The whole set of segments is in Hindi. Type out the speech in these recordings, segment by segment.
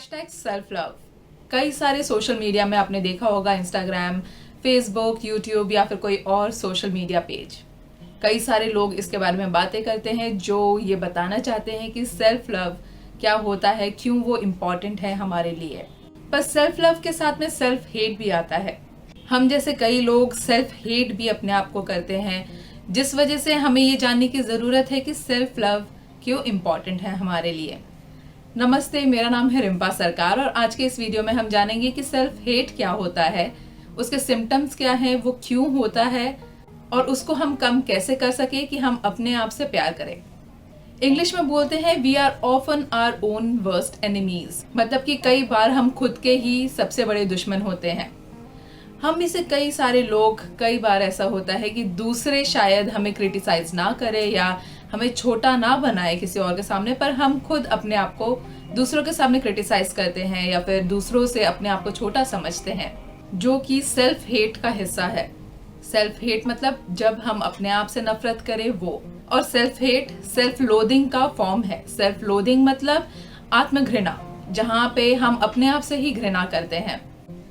Hashtag self love. कई सारे सोशल मीडिया में आपने देखा होगा, इंस्टाग्राम, फेसबुक, यूट्यूब या फिर कोई और सोशल मीडिया पेज। कई सारे लोग इसके बारे में बातें करते हैं जो ये बताना चाहते हैं कि सेल्फ लव क्या होता है, क्यों वो इम्पोर्टेंट है हमारे लिए। पर सेल्फ लव के साथ में सेल्फ हेट भी आता है। हम जैसे कई लोग सेल्फ हेट भी अपने आप को करते हैं, जिस वजह से हमें ये जानने की ज़रूरत है कि सेल्फ लव क्यों इम्पोर्टेंट है हमारे लिए। नमस्ते, मेरा नाम है रिम्पा सरकार और आज के इस वीडियो में हम जानेंगे कि सेल्फ हेट क्या होता है, उसके सिम्टम्स क्या हैं, वो क्यों होता है और उसको हम कम कैसे कर सके कि हम अपने आप से प्यार करें। इंग्लिश में बोलते हैं we are often our own worst enemies, मतलब कि कई बार हम खुद के ही सबसे बड़े दुश्मन होते हैं। हम में से कई सारे लोग, कई बार ऐसा होता है कि दूसरे शायद हमें क्रिटिसाइज ना करे या हमें छोटा ना बनाए किसी और के सामने, पर हम खुद अपने आप को दूसरों के सामने क्रिटिसाइज करते हैं या फिर दूसरों से अपने आप को छोटा समझते हैं, जो कि सेल्फ हेट का हिस्सा है। सेल्फ हेट मतलब जब हम अपने आप से नफरत करें वो, और सेल्फ हेट सेल्फ लोदिंग का फॉर्म है। सेल्फ लोदिंग मतलब आत्मघृणा, जहाँ पे हम अपने आप से ही घृणा करते हैं।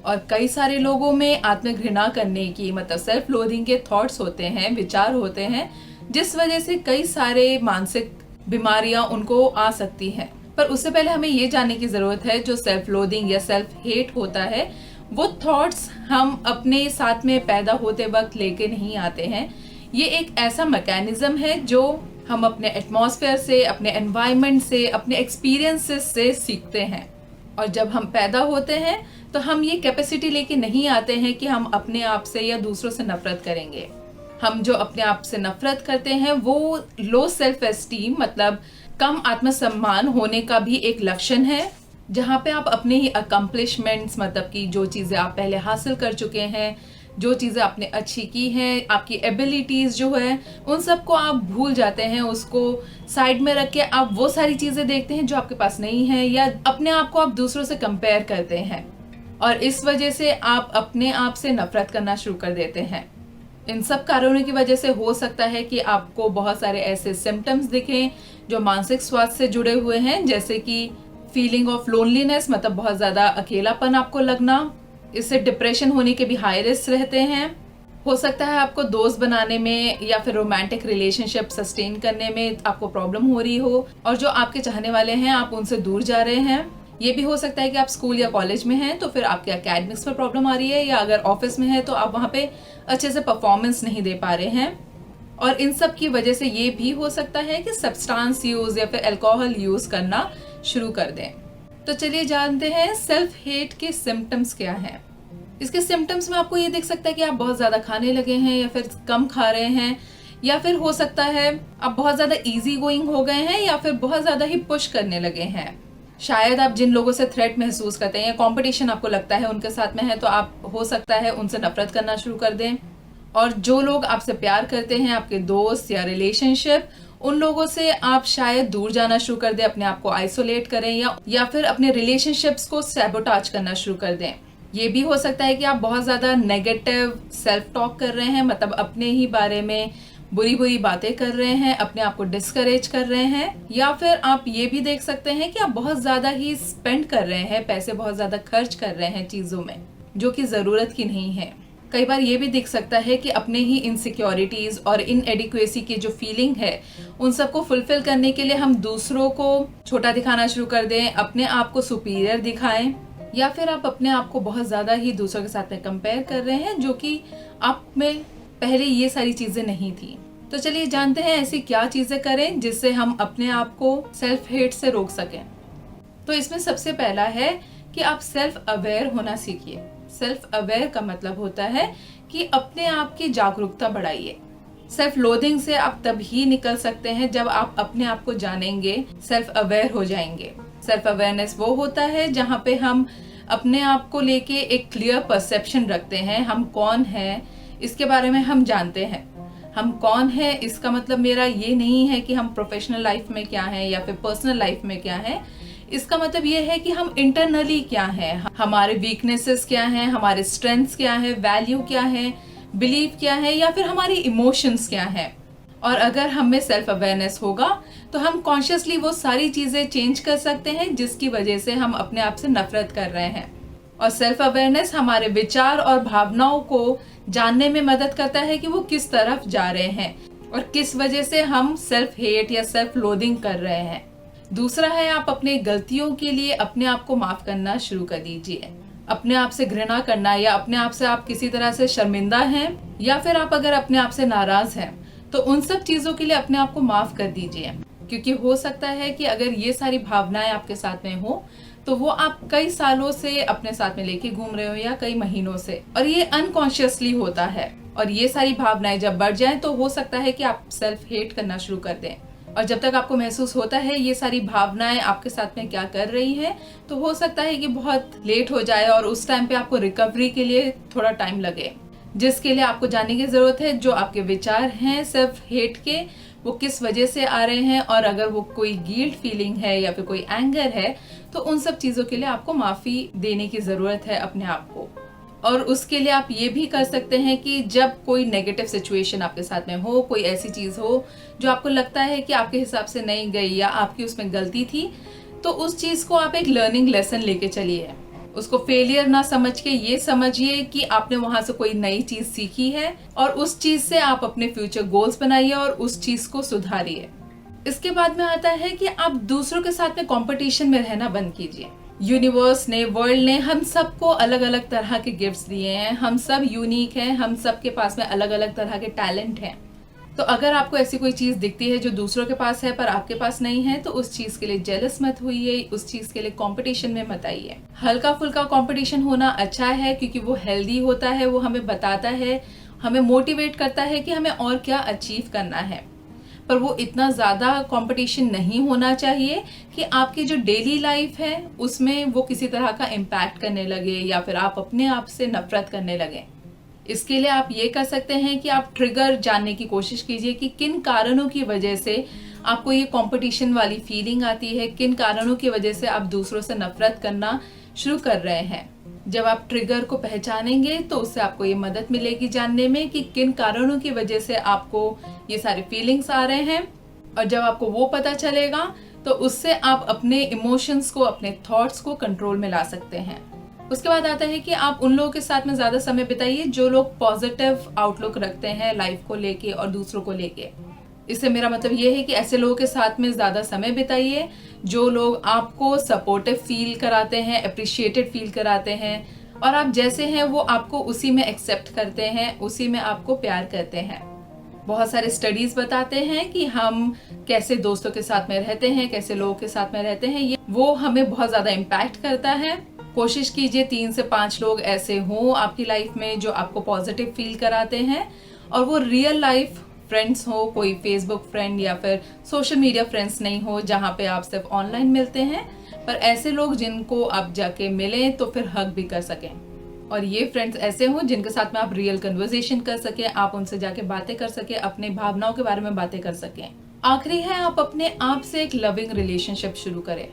और कई सारे लोगों में आत्मघृणा करने की मतलब सेल्फ लोदिंग के थॉट्स होते हैं, विचार होते हैं, जिस वजह से कई सारे मानसिक बीमारियां उनको आ सकती हैं। पर उससे पहले हमें ये जानने की जरूरत है, जो सेल्फ लोदिंग या सेल्फ हेट होता है, वो थॉट्स हम अपने साथ में पैदा होते वक्त लेके नहीं आते हैं। ये एक ऐसा मैकेनिज्म है जो हम अपने एटमॉस्फेयर से, अपने एनवायरनमेंट से, अपने एक्सपीरियंसेस से सीखते हैं। और जब हम पैदा होते हैं तो हम ये कैपेसिटी लेके नहीं आते हैं कि हम अपने आप से या दूसरों से नफरत करेंगे। हम जो अपने आप से नफरत करते हैं वो लो सेल्फ एस्टीम मतलब कम आत्मसम्मान होने का भी एक लक्षण है, जहाँ पे आप अपने ही अकम्पलिशमेंट्स मतलब कि जो चीज़ें आप पहले हासिल कर चुके हैं, जो चीज़ें आपने अच्छी की हैं, आपकी एबिलिटीज़ जो है, उन सबको आप भूल जाते हैं। उसको साइड में रख के आप वो सारी चीज़ें देखते हैं जो आपके पास नहीं है, या अपने आप को आप दूसरों से कंपेयर करते हैं और इस वजह से आप अपने आप से नफरत करना शुरू कर देते हैं। इन सब कारणों की वजह से हो सकता है कि आपको बहुत सारे ऐसे सिम्टम्स दिखें जो मानसिक स्वास्थ्य से जुड़े हुए हैं, जैसे कि फीलिंग ऑफ लोनलीनेस मतलब बहुत ज़्यादा अकेलापन आपको लगना। इससे डिप्रेशन होने के भी हाई रिस्क रहते हैं। हो सकता है आपको दोस्त बनाने में या फिर रोमांटिक रिलेशनशिप सस्टेन करने में आपको प्रॉब्लम हो रही हो, और जो आपके चाहने वाले हैं आप उनसे दूर जा रहे हैं। ये भी हो सकता है कि आप स्कूल या कॉलेज में हैं तो फिर आपके एकेडमिक्स में प्रॉब्लम आ रही है, या अगर ऑफिस में है तो आप वहाँ पे अच्छे से परफॉर्मेंस नहीं दे पा रहे हैं। और इन सब की वजह से ये भी हो सकता है कि सब्सटेंस यूज या फिर अल्कोहल यूज करना शुरू कर दें। तो चलिए जानते हैं सेल्फ हेट के सिम्टम्स क्या हैं। इसके सिम्टम्स में आपको ये दिख सकता है कि आप बहुत ज्यादा खाने लगे हैं या फिर कम खा रहे हैं, या फिर हो सकता है आप बहुत ज्यादा इजी गोइंग हो गए हैं या फिर बहुत ज्यादा ही पुश करने लगे हैं। शायद आप जिन लोगों से थ्रेट महसूस करते हैं या कंपटीशन आपको लगता है उनके साथ में है, तो आप हो सकता है उनसे नफरत करना शुरू कर दें। और जो लोग आपसे प्यार करते हैं, आपके दोस्त या रिलेशनशिप, उन लोगों से आप शायद दूर जाना शुरू कर दें, अपने आप को आइसोलेट करें या फिर अपने रिलेशनशिप्स को सैबोटाज करना शुरू कर दें। ये भी हो सकता है कि आप बहुत ज्यादा नेगेटिव सेल्फ टॉक कर रहे हैं, मतलब अपने ही बारे में बुरी बुरी बातें कर रहे हैं, अपने आप को डिस्करेज कर रहे हैं। या फिर आप ये भी देख सकते हैं कि आप बहुत ज्यादा ही स्पेंड कर रहे हैं, पैसे बहुत ज्यादा खर्च कर रहे हैं चीजों में जो कि जरूरत की नहीं है। कई बार ये भी दिख सकता है कि अपने ही इनसिक्योरिटीज और इनएडिक्वेसी की जो फीलिंग है, उन सबको फुलफिल करने के लिए हम दूसरों को छोटा दिखाना शुरू कर दें, अपने आप को सुपीरियर दिखाएं, या फिर आप अपने आप को बहुत ज्यादा ही दूसरों के साथ में कंपेयर कर रहे हैं, जो कि आप में पहले ये सारी चीजें नहीं थी। तो चलिए जानते हैं ऐसी क्या चीजें करें जिससे हम अपने आप को सेल्फ हेट से रोक सकें। तो इसमें सबसे पहला है कि आप सेल्फ अवेयर होना सीखिए। सेल्फ अवेयर का मतलब होता है कि अपने आप की जागरूकता बढ़ाइए। सेल्फ लोदिंग से आप तभी निकल सकते हैं जब आप अपने आप को जानेंगे, सेल्फ अवेयर हो जाएंगे। सेल्फ अवेयरनेस वो होता है जहाँ पे हम अपने आप को लेके एक क्लियर परसेप्शन रखते हैं। हम कौन हैं इसके बारे में हम जानते हैं। हम कौन है इसका मतलब मेरा ये नहीं है कि हम प्रोफेशनल लाइफ में क्या हैं या फिर पर्सनल लाइफ में क्या हैं। इसका मतलब ये है कि हम इंटरनली क्या हैं, हमारे वीकनेसेस क्या हैं, हमारे स्ट्रेंथ्स क्या है, वैल्यू क्या है, बिलीव क्या है, या फिर हमारी इमोशंस क्या है। और अगर हम में सेल्फ अवेयरनेस होगा तो हम कॉन्शियसली वो सारी चीजें चेंज कर सकते हैं जिसकी वजह से हम अपने आप से नफरत कर रहे हैं। और सेल्फ अवेयरनेस हमारे विचार और भावनाओं को जानने में मदद करता है कि वो किस तरफ जा रहे हैं और किस वजह से हम सेल्फ हेट या सेल्फ लोडिंग कर रहे हैं। दूसरा है, आप अपने गलतियों के लिए अपने आप को माफ करना शुरू कर दीजिए। अपने आप से घृणा करना या अपने आप से आप किसी तरह से शर्मिंदा हैं या फिर आप अगर अपने आप से नाराज हैं तो उन सब चीजों के लिए अपने आप को माफ कर दीजिए, क्योंकि हो सकता है कि अगर ये सारी भावनाएं आपके साथ में हो तो वो आप कई सालों से अपने साथ में लेके घूम रहे हो या कई महीनों से, और ये अनकॉन्शियसली होता है। और ये सारी भावनाएं जब बढ़ जाएं तो हो सकता है कि आप सेल्फ हेट करना शुरू कर दें। और जब तक आपको महसूस होता है ये सारी भावनाएं आपके साथ में क्या कर रही हैं, तो हो सकता है कि बहुत लेट हो जाए और उस टाइम पे आपको रिकवरी के लिए थोड़ा टाइम लगे, जिसके लिए आपको जानने की जरूरत है जो आपके विचार हैं सेल्फ हेट के वो किस वजह से आ रहे हैं, और अगर वो कोई गिल्ट फीलिंग है या फिर कोई एंगर है तो उन सब चीजों के लिए आपको माफी देने की जरूरत है अपने आप को। और उसके लिए आप ये भी कर सकते हैं कि जब कोई नेगेटिव सिचुएशन आपके साथ में हो, कोई ऐसी चीज हो जो आपको लगता है कि आपके हिसाब से नहीं गई या आपकी उसमें गलती थी, तो उस चीज को आप एक लर्निंग लेसन लेके चलिए। उसको फेलियर ना समझ के ये समझिए कि आपने वहां से कोई नई चीज सीखी है और उस चीज से आप अपने फ्यूचर गोल्स बनाइए और उस चीज को सुधारिए। इसके बाद में आता है कि आप दूसरों के साथ में कंपटीशन में रहना बंद कीजिए। यूनिवर्स ने, वर्ल्ड ने हम सबको अलग अलग तरह के गिफ्ट्स दिए हैं, हम सब यूनिक हैं, हम सब के पास में अलग अलग तरह के टैलेंट हैं। तो अगर आपको ऐसी कोई चीज दिखती है जो दूसरों के पास है पर आपके पास नहीं है तो उस चीज के लिए जेलस मत होइए, उस चीज के लिए कंपटीशन में मत आइए। हल्का फुल्का कंपटीशन होना अच्छा है क्योंकि वो हेल्दी होता है, वो हमें बताता है, हमें मोटिवेट करता है कि हमें और क्या अचीव करना है। पर वो इतना ज्यादा कंपटीशन नहीं होना चाहिए कि आपकी जो डेली लाइफ है उसमें वो किसी तरह का इम्पैक्ट करने लगे या फिर आप अपने आप से नफरत करने लगे। इसके लिए आप ये कर सकते हैं कि आप ट्रिगर जानने की कोशिश कीजिए कि किन कारणों की वजह से आपको ये कंपटीशन वाली फीलिंग आती है, किन कारणों की वजह से आप दूसरों से नफरत करना शुरू कर रहे हैं। जब आप ट्रिगर को पहचानेंगे तो उससे आपको ये मदद मिलेगी जानने में कि किन कारणों की वजह से आपको ये सारे फीलिंग्स आ रहे हैं। और जब आपको वो पता चलेगा तो उससे आप अपने इमोशंस को, अपने थॉट्स को कंट्रोल में ला सकते हैं। उसके बाद आता है कि आप उन लोगों के साथ में ज्यादा समय बिताइए जो लोग पॉजिटिव आउटलुक रखते हैं लाइफ को लेके और दूसरों को लेके। इससे मेरा मतलब ये है कि ऐसे लोगों के साथ में ज्यादा समय बिताइए जो लोग आपको सपोर्टिव फील कराते हैं, अप्रिशिएटेड फील कराते हैं, और आप जैसे हैं वो आपको उसी में एक्सेप्ट करते हैं, उसी में आपको प्यार करते हैं। बहुत सारे स्टडीज बताते हैं कि हम कैसे दोस्तों के साथ में रहते हैं, कैसे लोगों के साथ में रहते हैं, ये वो हमें बहुत ज्यादा इम्पैक्ट करता है। कोशिश कीजिए 3 से 5 लोग ऐसे हों आपकी लाइफ में जो आपको पॉजिटिव फील कराते हैं, और वो रियल लाइफ फ्रेंड्स हो, कोई फेसबुक फ्रेंड या फिर सोशल मीडिया फ्रेंड्स नहीं हो जहाँ पे आप सिर्फ ऑनलाइन मिलते हैं, पर ऐसे लोग जिनको आप जाके मिलें तो फिर हग भी कर सकें। और ये फ्रेंड्स ऐसे हों जिनके साथ में आप रियल कन्वर्सेशन कर सकें, आप उनसे जाके बातें कर सकें, अपने भावनाओं के बारे में बातें कर सकें। आखिरी है, आप अपने आप से एक लविंग रिलेशनशिप शुरू करें।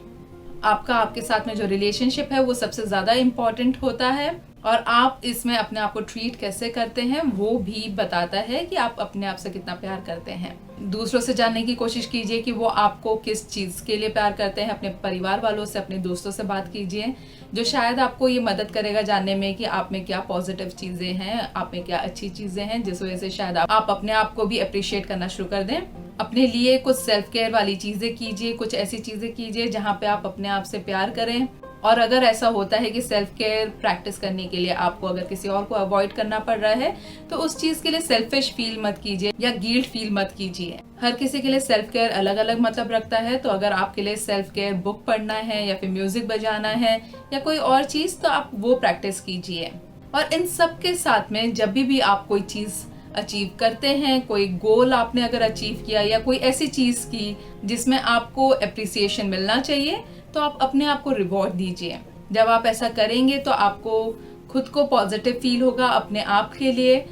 आपके साथ में जो रिलेशनशिप है वो सबसे ज्यादा इम्पोर्टेंट होता है, और आप इसमें अपने आप को ट्रीट कैसे करते हैं वो भी बताता है कि आप अपने आप से कितना प्यार करते हैं। दूसरों से जानने की कोशिश कीजिए कि वो आपको किस चीज के लिए प्यार करते हैं। अपने परिवार वालों से, अपने दोस्तों से बात कीजिए, जो शायद आपको ये मदद करेगा जानने में कि आप में क्या पॉजिटिव चीजें हैं, आप में क्या अच्छी चीजें हैं, जिस वजह से शायद आप अपने आप को भी अप्रिशिएट करना शुरू कर दें। अपने लिए कुछ सेल्फ केयर वाली चीजें कीजिए, कुछ ऐसी चीजें कीजिए जहाँ पे आप अपने आप से प्यार करें। और अगर ऐसा होता है कि सेल्फ केयर प्रैक्टिस करने के लिए आपको अगर किसी और को अवॉइड करना पड़ रहा है तो उस चीज के लिए सेल्फिश फील मत कीजिए या गिल्ट फील मत कीजिए। हर किसी के लिए सेल्फ केयर अलग अलग मतलब रखता है। तो अगर आपके लिए सेल्फ केयर बुक पढ़ना है या फिर म्यूजिक बजाना है या कोई और चीज, तो आप वो प्रैक्टिस कीजिए। और इन सब के साथ में जब भी आप कोई चीज अचीव करते हैं, कोई गोल आपने अगर अचीव किया या कोई ऐसी चीज की जिसमें आपको अप्रिसिएशन मिलना चाहिए, तो आप अपने आप को रिवॉर्ड दीजिए। जब आप ऐसा करेंगे तो आपको खुद को पॉजिटिव फील होगा अपने आप के लिए,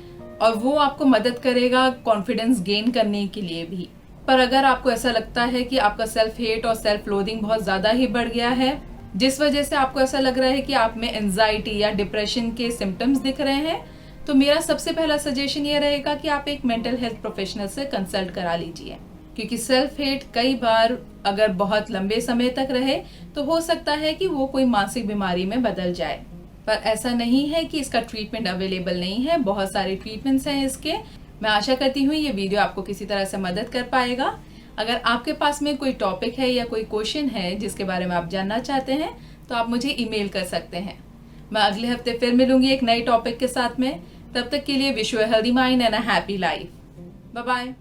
और वो आपको मदद करेगा कॉन्फिडेंस गेन करने के लिए भी। पर अगर आपको ऐसा लगता है कि आपका सेल्फ हेट और सेल्फ लोडिंग बहुत ज्यादा ही बढ़ गया है, जिस वजह से आपको ऐसा लग रहा है कि आप में एंजाइटी या डिप्रेशन के सिम्टम्स दिख रहे हैं, तो मेरा सबसे पहला सजेशन ये रहेगा कि आप एक मेंटल हेल्थ प्रोफेशनल से कंसल्ट करा लीजिए, क्योंकि सेल्फ हेट कई बार अगर बहुत लंबे समय तक रहे तो हो सकता है कि वो कोई मानसिक बीमारी में बदल जाए। पर ऐसा नहीं है कि इसका ट्रीटमेंट अवेलेबल नहीं है, बहुत सारे ट्रीटमेंट्स हैं इसके। मैं आशा करती हूँ ये वीडियो आपको किसी तरह से मदद कर पाएगा। अगर आपके पास में कोई टॉपिक है या कोई क्वेश्चन है जिसके बारे में आप जानना चाहते हैं तो आप मुझे ईमेल कर सकते हैं। मैं अगले हफ्ते फिर मिलूंगी एक नए टॉपिक के साथ में। तब तक के लिए wish you a healthy mind and a happy life. Bye bye.